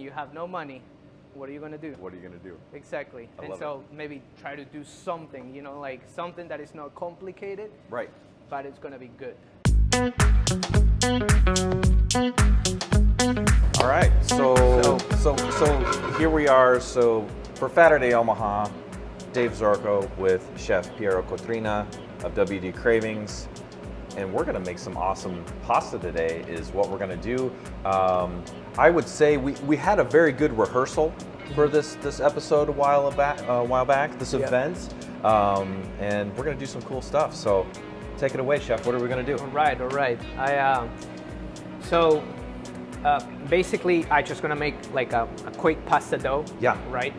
you have no money, what are you going to do? What are you going to do? Exactly. I And love so maybe try to do something, you know, like something that is not complicated, Right. but it's going to be good. All right. So here we are. So for Saturday Omaha, Dave Zorco with Chef Piero Cotrina of WD Cravings. And we're gonna make some awesome pasta today is what we're gonna do. I would say we had a very good rehearsal for this episode a while back, this event. And we're gonna do some cool stuff. So take it away, Chef. What are we gonna do? All right. Basically, I just gonna make like a quick pasta dough. Yeah. Right.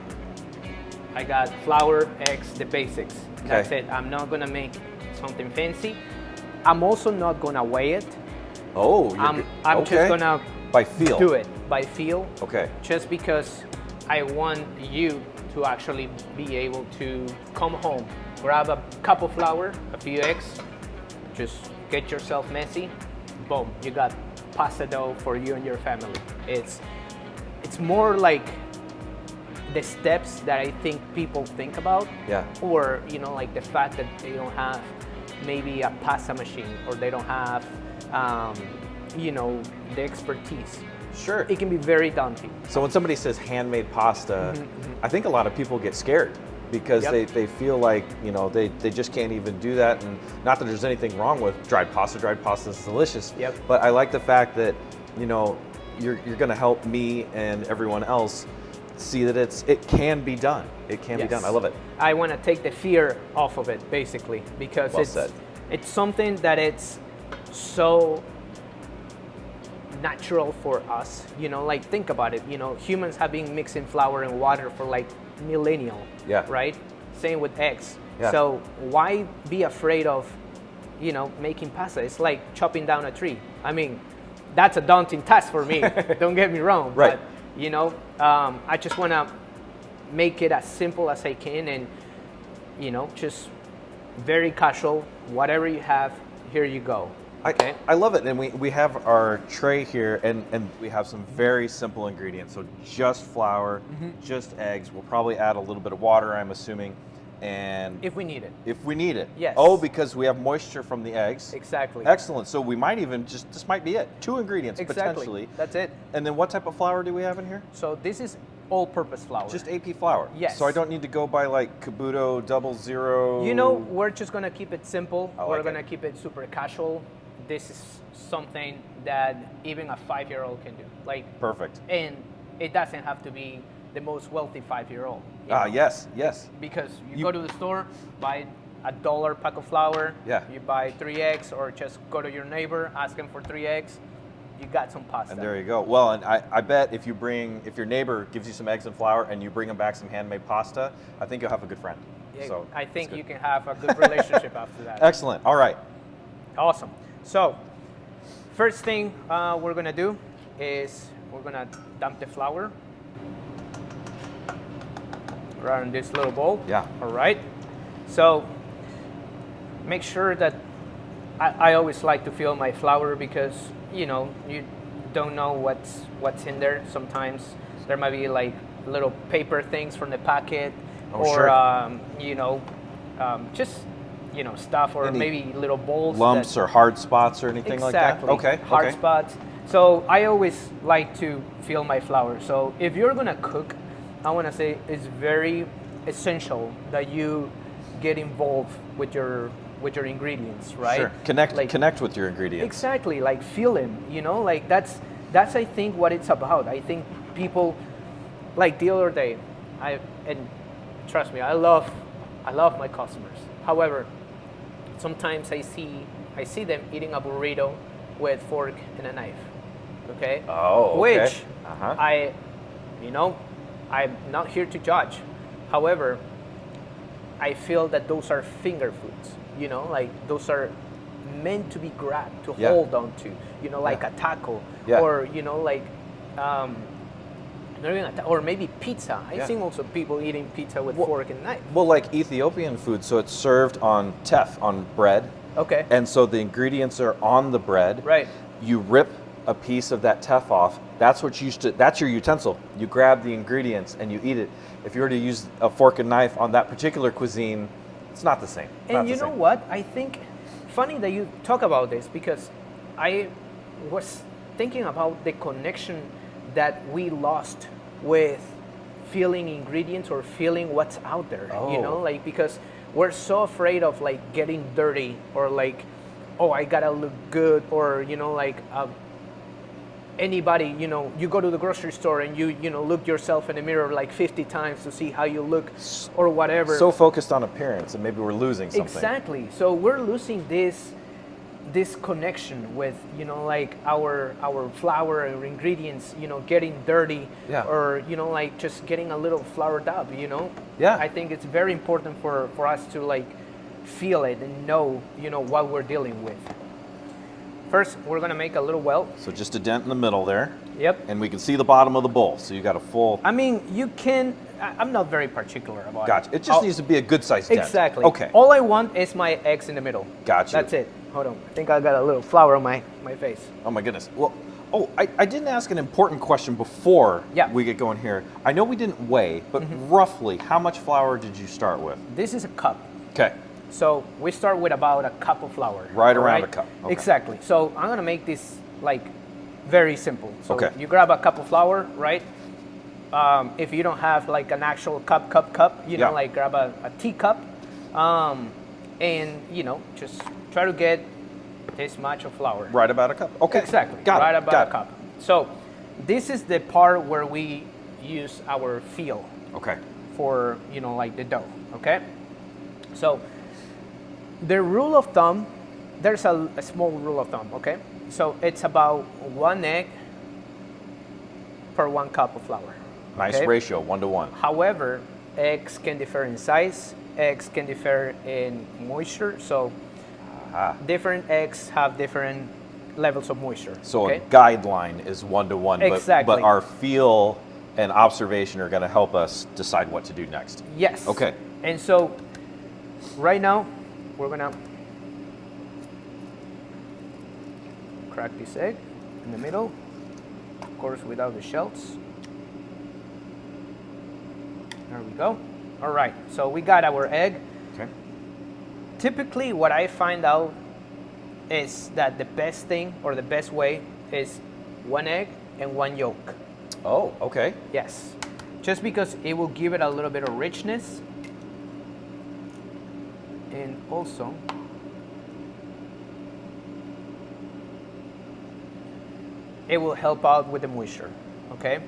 I got flour, eggs, the basics. Okay. That's it. I'm not gonna make something fancy. I'm also not gonna weigh it. Oh, I'm okay. just gonna by feel. do it by feel. Okay. Just because I want you to actually be able to come home, grab a cup of flour, a few eggs, just get yourself messy, boom, you got pasta dough for you and your family. It's more like the steps that I think people think about, Yeah. or you know, like the fact that they don't have maybe a pasta machine, or they don't have you know, the expertise. Sure. It can be very daunting. So when somebody says handmade pasta, I think a lot of people get scared because Yep. they feel like, you know, they just can't even do that. And not that there's anything wrong with dried pasta. Dried pasta is delicious. Yep. But I like the fact that, you know, you're going to help me and everyone else see that it can be done. It can be Yes. done. I love it. I want to take the fear off of it, basically, because Well said. it's something that it's so natural for us. You know, like think about it. You know, humans have been mixing flour and water for like millennia. Yeah. Right. Same with eggs. Yeah. So why be afraid of, you know, making pasta? It's like chopping down a tree. I mean, that's a daunting task for me. Don't get me wrong. Right. But, you know, I just want to make it as simple as I can, and you know, just very casual. Whatever you have, here you go. Okay. I love it. And we have our tray here, and we have some very simple ingredients. So just flour, just eggs. We'll probably add a little bit of water, I'm assuming. And If we need it. if we need it. Yes. Oh, because we have moisture from the eggs. Exactly. Excellent. So we might even this might be it. 2 ingredients Exactly. potentially. That's it. And then what type of flour do we have in here? So this is all-purpose flour. Just AP flour. Yes. So I don't need to go by like Kabuto 00. You know, we're just gonna keep it simple. I like We're it. gonna keep it super casual. This is something that even a 5-year-old can do. Like, Perfect. and it doesn't have to be the most wealthy 5-year-old. you Ah, know? yes. Because you go to the store, buy $1 pack of flour. Yeah. You buy 3 eggs, or just go to your neighbor, ask him for 3 eggs. You got some pasta. And there you go. Well, and I bet if your neighbor gives you some eggs and flour and you bring them back some handmade pasta, I think you'll have a good friend. Yeah, So I it's think good. you can have a good relationship after that. Excellent. All right. Awesome. So, first thing we're gonna do is we're gonna dump the flour right in this little bowl. Yeah. All right. So, make sure that I always like to feel my flour, because you know you don't know what's in there. Sometimes there might be like little paper things from the packet, Oh, or sure. you know, just you know, stuff, or Any maybe little bowls. Lumps that, or hard spots or anything like that? exactly. Okay. Hard okay. spots. So I always like to feel my flour. So if you're gonna cook, I wanna say it's very essential that you get involved with your ingredients, right? Sure. Connect Like, connect with your ingredients. exactly, like feel them, you know, like that's I think what it's about. I think people, like the other day, and trust me, I love my customers. However, sometimes I see them eating a burrito with fork and a knife. Okay? Oh, okay. Which I'm not here to judge. However, I feel that those are finger foods, you know, like those are meant to be grabbed, to Yeah. hold on to, you know, like Yeah. a taco, Yeah. or, you know, like, not even or maybe pizza. I've Yeah. seen also people eating pizza with Well- fork and knife. Well, like Ethiopian food, so it's served on teff, on bread. Okay. And so the ingredients are on the bread. Right. You rip a piece of that teff off, that's that's your utensil. You grab the ingredients and you eat it. If you were to use a fork and knife on that particular cuisine, it's not the same. And you know what? I think funny that you talk about this, because I was thinking about the connection that we lost with feeling ingredients or feeling what's out there. You know, like, because we're so afraid of like getting dirty, or like, oh, I gotta look good, or you know, like anybody, you know, you go to the grocery store and you know, look yourself in the mirror like 50 times to see how you look or whatever. So focused on appearance, and maybe we're losing something. Exactly. So we're losing this connection with, you know, like our flour or ingredients, you know, getting dirty, or you know, like just getting a little floured up, you know. I think it's very important for us to like feel it and know, you know, what we're dealing with. First, we're gonna make a little welt. So just a dent in the middle there. Yep. And we can see the bottom of the bowl, so you got a full. I mean, you can. I'm not very particular about it. Gotcha. It just needs to be a good sized dent. Exactly. Okay. All I want is my eggs in the middle. Gotcha. That's it. Hold on. I think I got a little flour on my face. Oh my goodness. Well, I didn't ask an important question before we get going here. I know we didn't weigh, but roughly how much flour did you start with? This is a cup. Okay. So we start with about a cup of flour. Right around a cup. Okay. Exactly. So I'm gonna make this like very simple. So okay. You grab a cup of flour, right? If you don't have like an actual cup, you know, like grab a teacup, and you know, just try to get this much of flour. Right about a cup. Okay. Exactly. Got right it. about a cup. So this is the part where we use our feel. Okay. For, you know, like the dough. Okay. So the rule of thumb, there's a small rule of thumb. Okay. So it's about 1 egg per 1 cup of flour. Nice ratio, 1 to 1. However, eggs can differ in size. Eggs can differ in moisture. So different eggs have different levels of moisture. So a guideline is 1 to 1. Exactly. But our feel and observation are going to help us decide what to do next. Yes. Okay. And so right now, we're going to crack this egg in the middle, of course without the shells. There we go. All right, so we got our egg. Okay. Typically what I find out is that the best thing or the best way is 1 egg and 1 yolk. Oh, okay. Yes, just because it will give it a little bit of richness, and also it will help out with the moisture. Okay.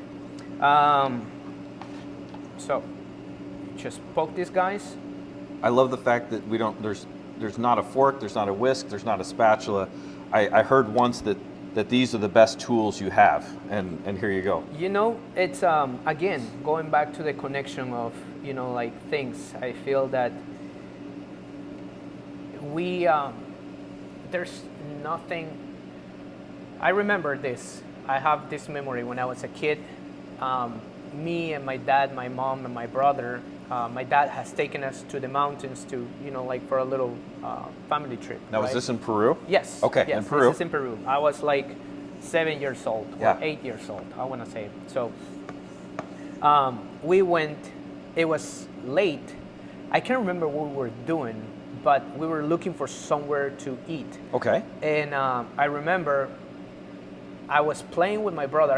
So just poke these guys. I love the fact that we don't. There's not a fork. There's not a whisk. There's not a spatula. I heard once that these are the best tools you have, and here you go. You know, it's again going back to the connection of, you know, like things. I feel that we there's nothing. I remember this. I have this memory when I was a kid. Me and my dad, my mom and my brother. My dad has taken us to the mountains to, you know, like for a little family trip. Now, right? Was this in Peru? Yes. Okay, yes, in Peru. This is in Peru. I was like 7 years old or 8 years old, I want to say. So we went, it was late. I can't remember what we were doing, but we were looking for somewhere to eat. Okay. And I remember I was playing with my brother.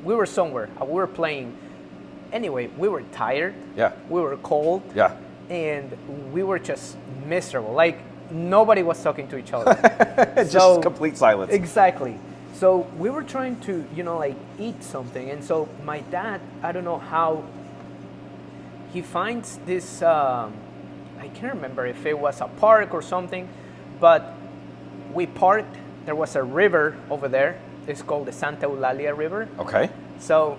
We were somewhere. We were playing. Anyway, we were tired. Yeah. We were cold. Yeah. And we were just miserable. Like nobody was talking to each other. Just complete silence. Exactly. So we were trying to, you know, like eat something. And so my dad, I don't know how, he finds this, I can't remember if it was a park or something, but we parked. There was a river over there. It's called the Santa Eulalia River. Okay. So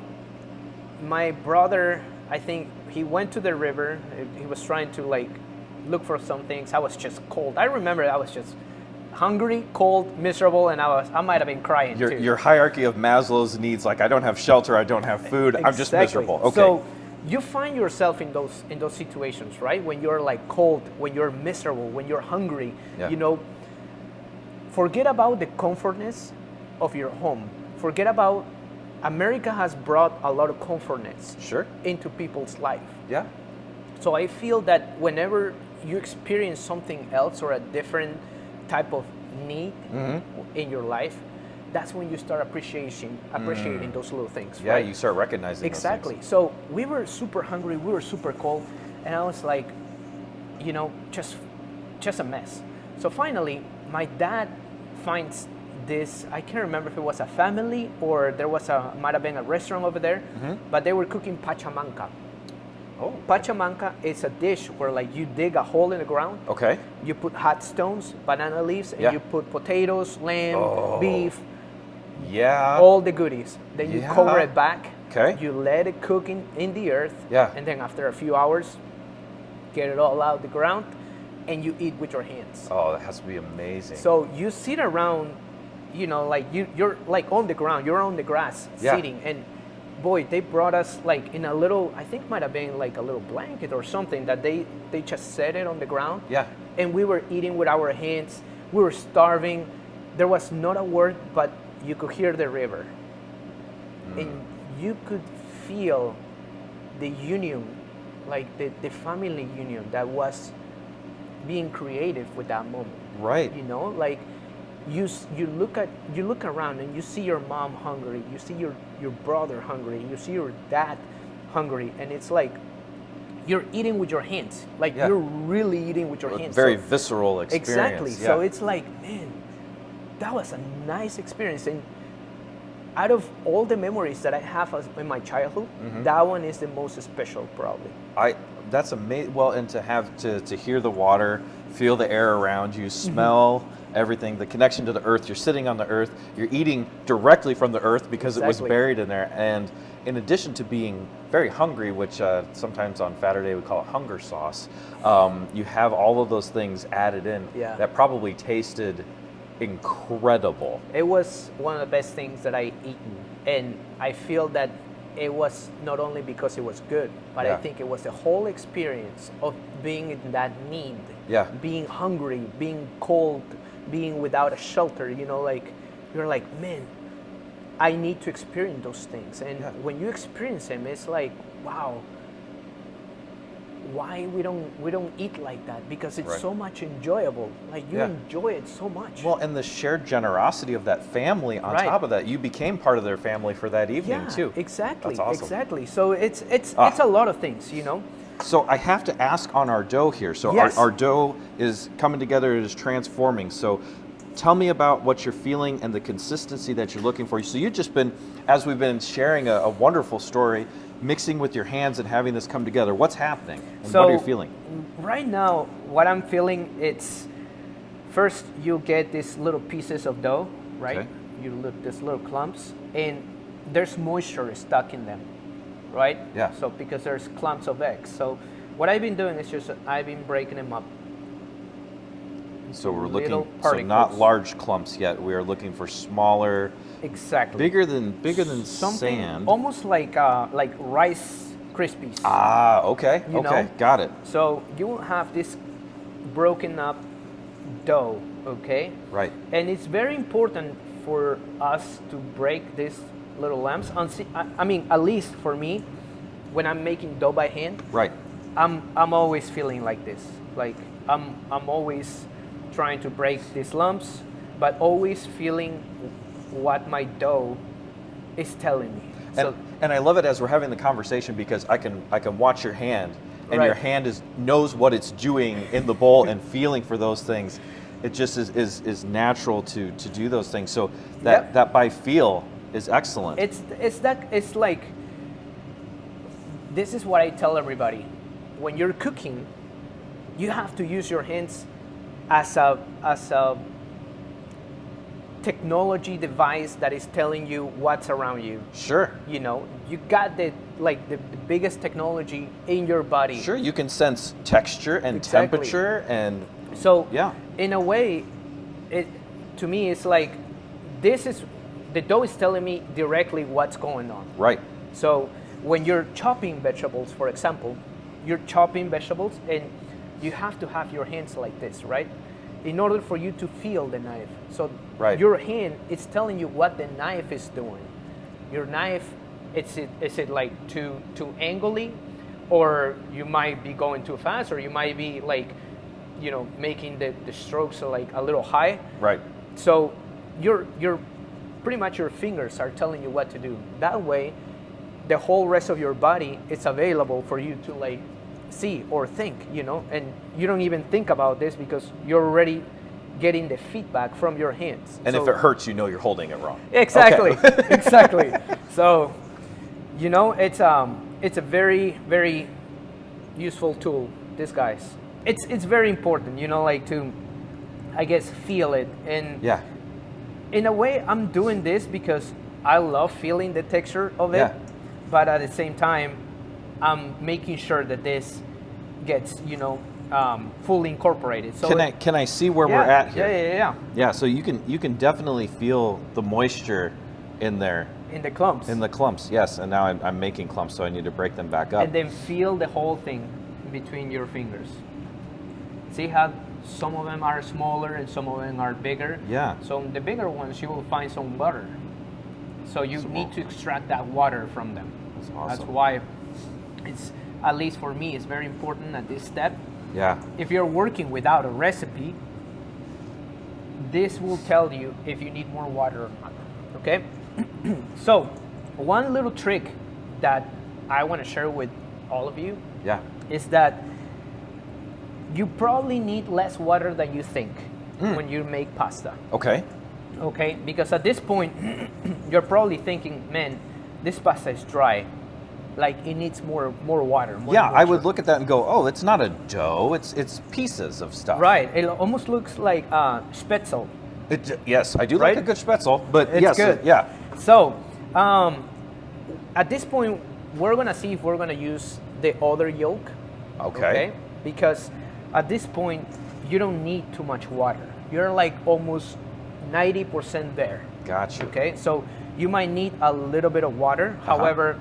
my brother, I think he went to the river. He was trying to like look for some things. I was just cold. I remember I was just hungry, cold, miserable, and I might have been crying too. Your hierarchy of Maslow's needs, like I don't have shelter, I don't have food, Exactly. I'm just miserable. Okay. So you find yourself in those situations, right? When you're like cold, when you're miserable, when you're hungry, you know, forget about the comfortness of your home. Forget about, America has brought a lot of comfortness Sure. into people's life. Yeah. So I feel that whenever you experience something else or a different type of need in your life, that's when you start appreciating those little things. Yeah, right? you start recognizing Exactly. those things. So we were super hungry, we were super cold, and I was like, just a mess. So finally, my dad finds this, I can't remember if it was a family or there was might have been a restaurant over there, but they were cooking pachamanca. Oh. Pachamanca is a dish where like you dig a hole in the ground, Okay. you put hot stones, banana leaves, and Yeah. you put potatoes, lamb, beef, Yeah. all the goodies. Then you cover Yeah. it back. Okay. You let it cook in the earth. Yeah. And then after a few hours, get it all out the ground, and you eat with your hands. Oh, that has to be amazing. So you sit around, like you're like on the ground, you're on the grass Yeah. sitting, and boy, they brought us like in a little, I think might have been like a little blanket or something that they just set it on the ground. Yeah. And we were eating with our hands. We were starving. There was not a word, but you could hear the river. And you could feel the union, like the family union that was being created with that moment. Right. Like you look around and you see your mom hungry, you see your brother hungry, you see your dad hungry, and it's like you're eating with your hands. Like Yeah. you're really eating with your hands. Very So- visceral experience. Exactly. Yeah. So it's like, man, that was a nice experience. And out of all the memories that I have in my childhood, that one is the most special, probably. That's amazing. Well, and to have to hear the water, feel the air around you, smell everything, the connection to the earth. You're sitting on the earth. You're eating directly from the earth because it was Exactly. buried in there. And in addition to being very hungry, which sometimes on Saturday we call it hunger sauce, you have all of those things added in Yeah. that probably tasted incredible. It was one of the best things that I eaten, and I feel that it was not only because it was good, but I Yeah. think it was the whole experience of being in that need, Yeah. being hungry, being cold, being without a shelter. Like you're like, man, I need to experience those things, and Yeah. when you experience them, it's like, wow. Why we don't eat like that? Because it's Right. so much enjoyable. Like you Yeah. enjoy it so much. Well, and the shared generosity of that family on Right. top of that, you became part of their family for that evening too. Exactly. That's awesome. Exactly. So it's Ah. it's a lot of things. So I have to ask on our dough here. So Yes. our dough is coming together, it is transforming. So tell me about what you're feeling and the consistency that you're looking for. So you've just been, as we've been sharing a wonderful story, mixing with your hands and having this come together. What's happening? And what are you feeling? Right now, what I'm feeling, it's first you get these little pieces of dough, right? Okay. You look these little clumps, and there's moisture stuck in them, right? Yeah. So because there's clumps of eggs. So what I've been doing is just I've been breaking them up. So we're little looking, so not particles. large clumps yet. We are looking for smaller, Exactly. bigger than Something sand. almost like Rice Krispies. Ah, okay, You okay, know? got it. So you will have this broken up dough, okay? Right. And it's very important for us to break these little lumps. I mean, at least for me, when I'm making dough by hand, Right. I'm always feeling like this. Like I'm always trying to break these lumps, but always feeling what my dough is telling me. And I love it as we're having the conversation because I can watch your hand, and Right. your hand knows what it's doing in the bowl and feeling for those things. It just is natural to do those things. So Yep. that by feel is excellent. It's like, this is what I tell everybody. When you're cooking, you have to use your hands as a technology device that is telling you what's around you. Sure. You got the biggest technology in your body. Sure, you can sense texture and Exactly. temperature and So Yeah. in a way, to me it's like the dough is telling me directly what's going on. right. So when you're chopping vegetables, for example, you're chopping vegetables and you have to have your hands like this, right? In order for you to feel the knife. So Right. Your hand, it's telling you what the knife is doing. Your knife, is it like too angly, or you might be going too fast, or you might be like, making the strokes like a little high. Right. So your pretty much your fingers are telling you what to do. That way, the whole rest of your body is available for you to like see or think, and you don't even think about this because you're already getting the feedback from your hands. And so, if it hurts, you know you're holding it wrong. Exactly, Okay. exactly. So, it's a very, very useful tool. This guys, it's very important, like to, I guess, feel it. And Yeah. in a way, I'm doing this because I love feeling the texture of it. Yeah. But at the same time, I'm making sure that this gets, fully incorporated. So Can I see where we're at here? Yeah. Yeah, so you can definitely feel the moisture in there. In the clumps. In the clumps, yes. And now I'm making clumps, so I need to break them back up. And then feel the whole thing between your fingers. See how some of them are smaller and some of them are bigger? Yeah. So the bigger ones, you will find some water. So you need to extract that water from them. That's awesome. That's why it's, at least for me, it's very important at this step. Yeah. If you're working without a recipe, this will tell you if you need more water or not, okay? So, one little trick that I want to share with all of you Yeah. is that you probably need less water than you think when you make pasta, Okay. okay? Because at this point, you're probably thinking, man, this pasta is dry. Like, it needs more water. More Yeah, I would moisture. look at that and go, oh, it's not a dough, it's pieces of stuff. Right, it almost looks like spetzel. Yes, I do Right? like a good spätzle, but It's yes, good. yeah. So, at this point, we're gonna see if we're gonna use the other yolk. Okay. Because at this point, you don't need too much water. You're like almost 90% there. Gotcha. Okay, so you might need a little bit of water. However,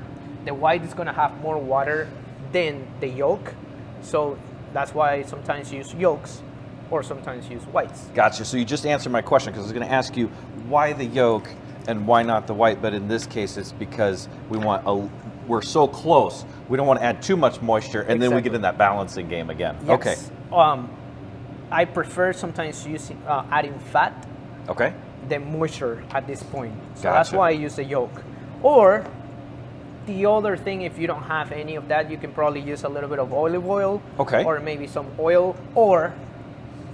the white is gonna have more water than the yolk. So that's why sometimes you use yolks or sometimes use whites. Gotcha. So you just answered my question because I was going to ask you why the yolk and why not the white, but in this case it's because we're so close. We don't want to add too much moisture and then we get in that balancing game again. Yes. Okay. I prefer sometimes using adding fat Okay. than moisture at this point. So Gotcha. that's why I use the yolk. Or the other thing, if you don't have any of that, you can probably use a little bit of olive oil. Okay. Or maybe some oil, or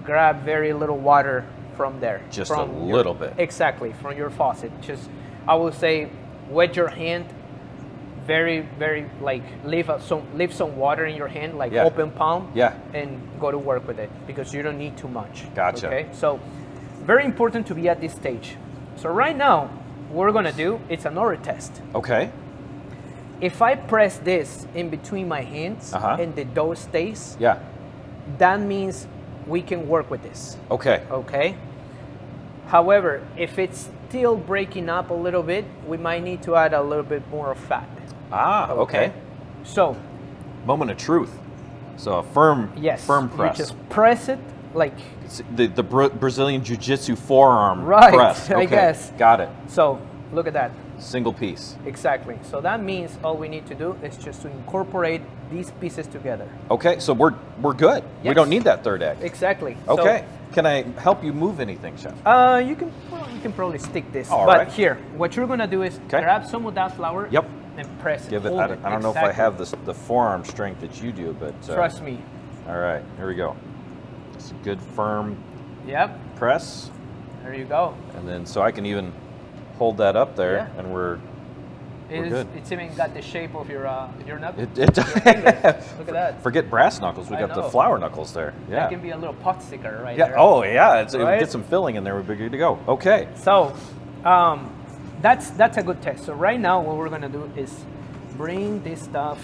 grab very little water from there. Just a little bit. Exactly, from your faucet. Just, I would say, wet your hand. Very, very, like, leave some water in your hand, like Yeah. open palm. Yeah. And go to work with it because you don't need too much. Gotcha. Okay, so very important to be at this stage. So right now, what we're gonna do, it's another test. Okay. If I press this in between my hands and the dough stays, Yeah. that means we can work with this. Okay. Okay. However, if it's still breaking up a little bit, we might need to add a little bit more of fat. Ah, okay. So, Moment of truth. So a firm press. you just press it like, It's the Brazilian Jiu-Jitsu forearm Right, press. I Okay. guess. Got it. so. Look at that. Single piece. Exactly. So that means all we need to do is just to incorporate these pieces together. Okay, so we're good. We Yes. don't need that third egg. Exactly. Okay. Can I help you move anything, Chef? So, you can probably stick this. All but right. here, what you're gonna do is grab some of that flour. Yep. And press it. Give it. Hold I don't know if I Exactly. have the forearm strength that you do, but Trust me. All right, here we go. It's a good firm Yep. press, There you go. and then so I can even hold that up there, Yeah. and we're good. It's even got the shape of your knuckles. It your fingers. Look at that. Forget brass knuckles. We I got the know. flour knuckles there. Yeah. That can be a little pot sticker right Yeah. there. Oh yeah. It Right? get some filling in there. We're good to go. Okay. So, that's a good test. So right now, what we're gonna do is bring this stuff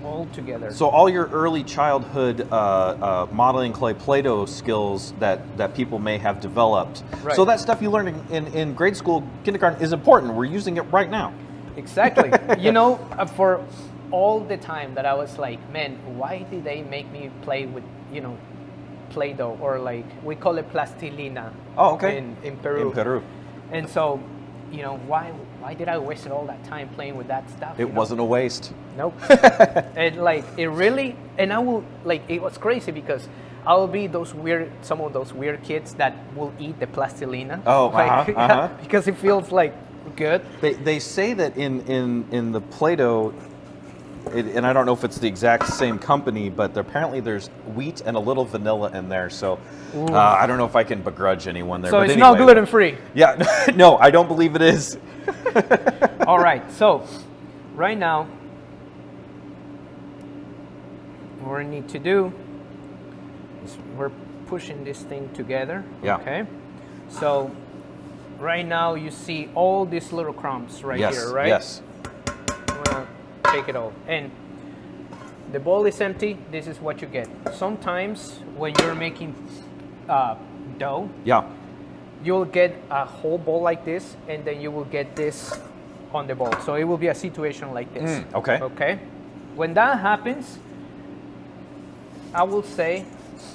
all together. So all your early childhood modeling clay Play-Doh skills that people may have developed. Right. So that stuff you learned in grade school, kindergarten is important. We're using it right now. Exactly. For all the time that I was like, man, why did they make me play with, Play-Doh, or like we call it plastilina. Oh, okay. In Peru. In Peru. And so, you know, why did I waste all that time playing with that stuff? It wasn't a waste. Nope. And like it really, and I will like it was crazy because I will be some of those weird kids that will eat the plastilina. Oh, like, because it feels like good. They say that in the Play-Doh, and I don't know if it's the exact same company, but apparently there's wheat and a little vanilla in there. So I don't know if I can begrudge anyone there. So but it's anyway, not gluten free. Yeah, no, I don't believe it is. All right, so right now, what we need to do is we're pushing this thing together. Yeah. Okay. So right now you see all these little crumbs here, right? Yes. I'm gonna take it all. And the bowl is empty. This is what you get. Sometimes when you're making dough, Yeah. you'll get a whole bowl like this, and then you will get this on the bowl. So it will be a situation like this. Okay. Okay. When that happens, I will say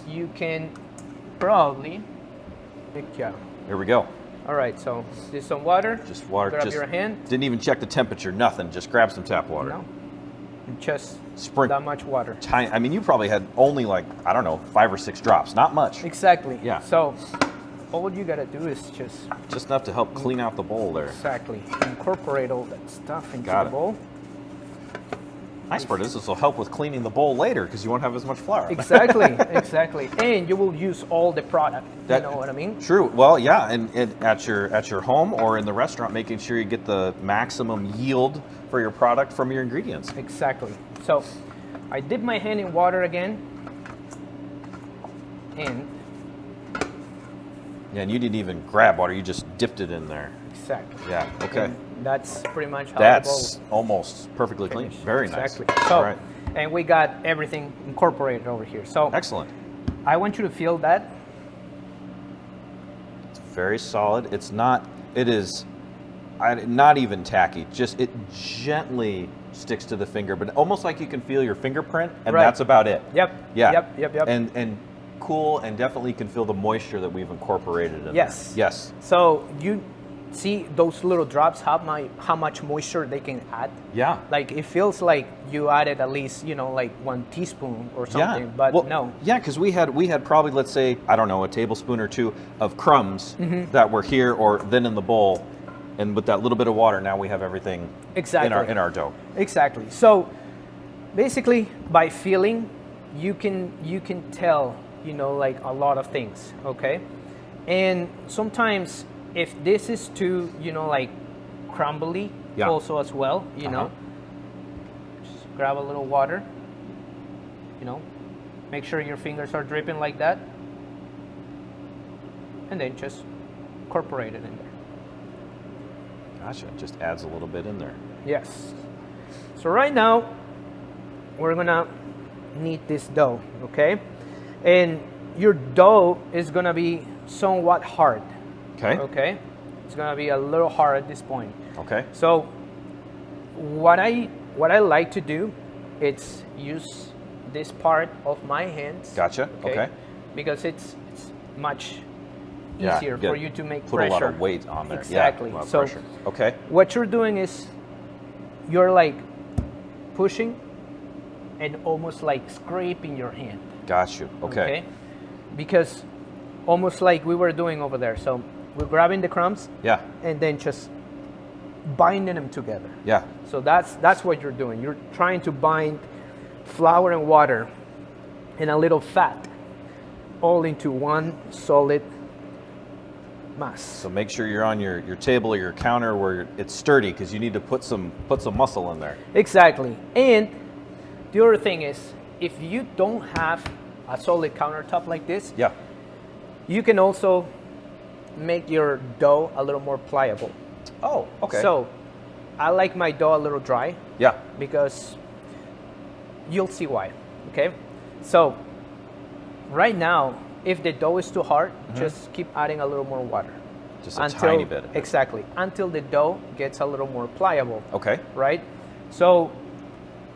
you can probably Here we go. All right, so just some water. Just water. Grab just your hand. Didn't even check the temperature. Nothing. Just grab some tap water. No. Just Sprint. that much water. Tiny. I mean, you probably had only like, I don't know, 5 or 6 drops. Not much. Exactly. Yeah. So all you gotta do is Just enough to help clean out the bowl there. exactly incorporate all that stuff into Got the it. bowl. Nice part is this will help with cleaning the bowl later because you won't have as much flour. Exactly, exactly. And you will use all the product. You know what I mean? True. Well, yeah, and at your home or in the restaurant, making sure you get the maximum yield for your product from your ingredients. Exactly. So I dip my hand in water again. And Yeah, and you didn't even grab water, you just dipped it in there. exactly. Yeah, okay. And that's pretty much how That's the bowl almost perfectly clean. finished. Very exactly. nice. So, All right. and we got everything incorporated over here. So Excellent. I want you to feel that. It's very solid. It's not, it is not even tacky. Just it gently sticks to the finger, but almost like you can feel your fingerprint, and Right. that's about it. Yep. Yeah. Yep. And cool, and definitely can feel the moisture that we've incorporated in Yes. there. Yes. So you see those little drops, how much moisture they can add. Yeah. Like it feels like you added at least, like 1 teaspoon or something, Yeah. but Well, no. Yeah, because we had probably, let's say, I don't know, a tablespoon or 2 of crumbs that were here or then in the bowl, and with that little bit of water, now we have everything Exactly. in our dough. Exactly. So basically by feeling, you can tell, like a lot of things, okay? And sometimes if this is too, like crumbly Yeah. also as well, just grab a little water, make sure your fingers are dripping like that, and then just incorporate it in there. Gotcha. Just adds a little bit in there. Yes. So right now, we're gonna knead this dough, okay? And your dough is gonna be somewhat hard. Okay. Okay? It's gonna be a little hard at this point. Okay. So what I like to do is use this part of my hands. Gotcha. Okay. Because it's much Yeah, easier good. for you to make Put pressure. a lot of weight on there. Exactly. Yeah, a lot of So pressure. Okay. what you're doing is you're like pushing and almost like scraping your hand. Got you. Okay. Because almost like we were doing over there. So we're grabbing the crumbs Yeah. and then just binding them together. Yeah. So that's what you're doing. You're trying to bind flour and water and a little fat all into one solid mass. So make sure you're on your table or your counter where it's sturdy because you need to put some muscle in there. Exactly. And the other thing is, if you don't have a solid countertop like this, Yeah. you can also make your dough a little more pliable. Oh, okay. So I like my dough a little dry yeah. because you'll see why. Okay. So right now, if the dough is too hard, just keep adding a little more water. Just a tiny bit. Exactly. Until the dough gets a little more pliable. Okay. Right? So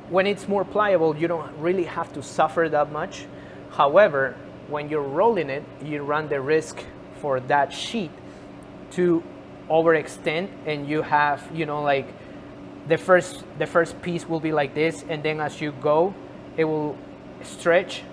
when it's more pliable, you don't really have to suffer that much. However, when you're rolling it, you run the risk for that sheet to overextend, and you have, you know, like the first piece will be like this, and then as you go, it will stretch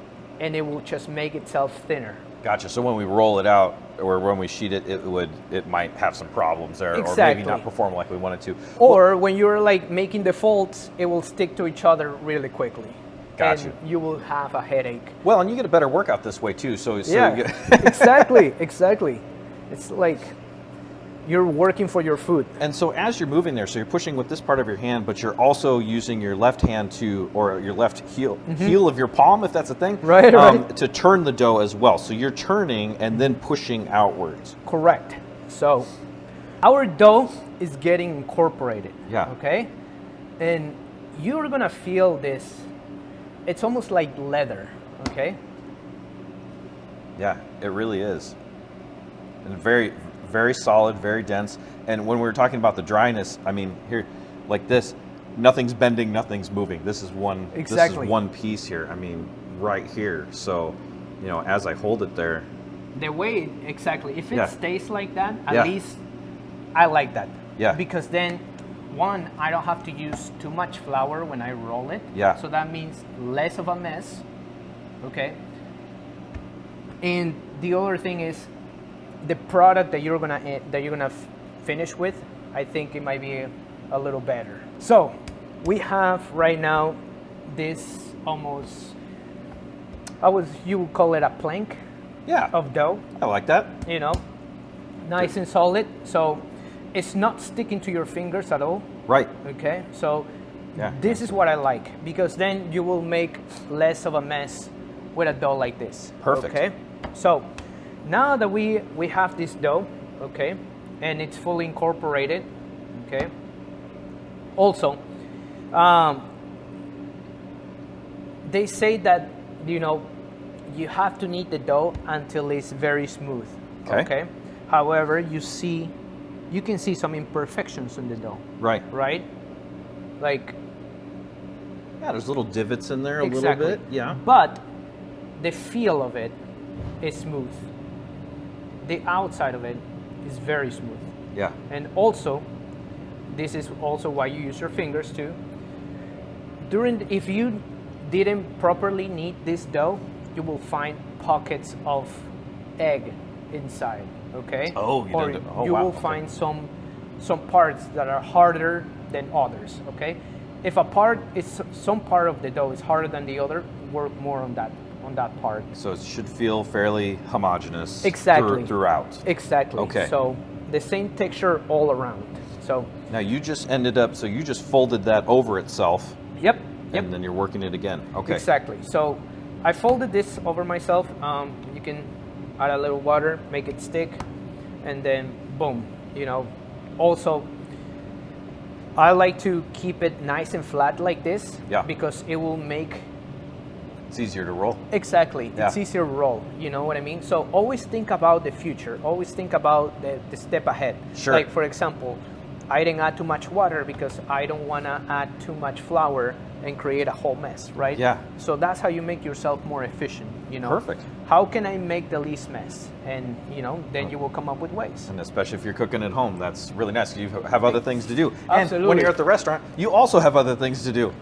and it will just make itself thinner. Gotcha. So when we roll it out, or when we sheet it, it might have some problems there, Exactly. or maybe not perform like we want it to. Or when you're like making the folds, it will stick to each other really quickly. Gotcha. And you will have a headache. Well, and you get a better workout this way too. So Yeah, you get exactly. It's like you're working for your food. And so as you're moving there, so you're pushing with this part of your hand, but you're also using your left hand or your left heel of your palm, if that's a thing, Right, right. to turn the dough as well. So you're turning and then pushing outwards. Correct. So our dough is getting incorporated. Yeah. Okay? And you're gonna feel this. It's almost like leather, okay? Yeah, it really is. And very, very solid, very dense. And when we were talking about the dryness, I mean, here, like this, nothing's bending, nothing's moving. This is one. Exactly. This is one piece here. I mean, right here. So, you know, as I hold it there. The way, exactly. If it Yeah. stays like that, at Yeah. least I like that. Yeah. Because then, one, I don't have to use too much flour when I roll it. Yeah. So that means less of a mess. Okay. And the other thing is, the product that you're gonna finish with, I think it might be a little better. So we have right now this almost, you would call it a plank Yeah. of dough, I like that. you know, nice and solid. So it's not sticking to your fingers at all. Right. Okay, so Yeah. this is what I like, because then you will make less of a mess with a dough like this. Perfect. Okay, so now that we have this dough, okay, and it's fully incorporated, okay. Also, they say that, you know, you have to knead the dough until it's very smooth. Okay. However, you can see some imperfections in the dough, Right. right? Like, Yeah, there's little divots in there a exactly. little bit. Yeah. But the feel of it is smooth. The outside of it is very smooth. Yeah. And also, this is also why you use your fingers too. If you didn't properly knead this dough, you will find pockets of egg inside. Okay. Oh, you or did. Oh, you wow. will Okay. find some parts that are harder than others. Okay. If some part of the dough is harder than the other, work more on that part. So it should feel fairly homogeneous. Exactly. Throughout. Exactly. Okay. So the same texture all around. So Now you just folded that over itself. yep. And then you're working it again. Okay. Exactly. So I folded this over myself. You can add a little water, make it stick, and then boom. You know. Also, I like to keep it nice and flat like this. Yeah. Because it will make. It's easier to roll. Exactly. Yeah. It's easier to roll. You know what I mean? So always think about the future. Always think about the step ahead. Sure. Like, for example, I didn't add too much water because I don't want to add too much flour and create a whole mess, right? Yeah. So that's how you make yourself more efficient, you know? Perfect. How can I make the least mess? And, you know, then you will come up with ways. And especially if you're cooking at home, that's really nice. You have other things to do. And Absolutely. when you're at the restaurant, you also have other things to do.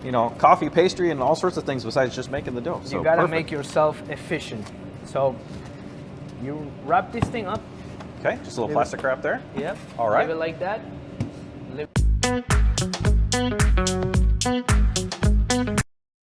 You know, coffee, pastry, and all sorts of things besides just making the dough. So You got to perfect. make yourself efficient. So you wrap this thing up. Okay, just a little plastic wrap there. Yep. All right. Leave it like that.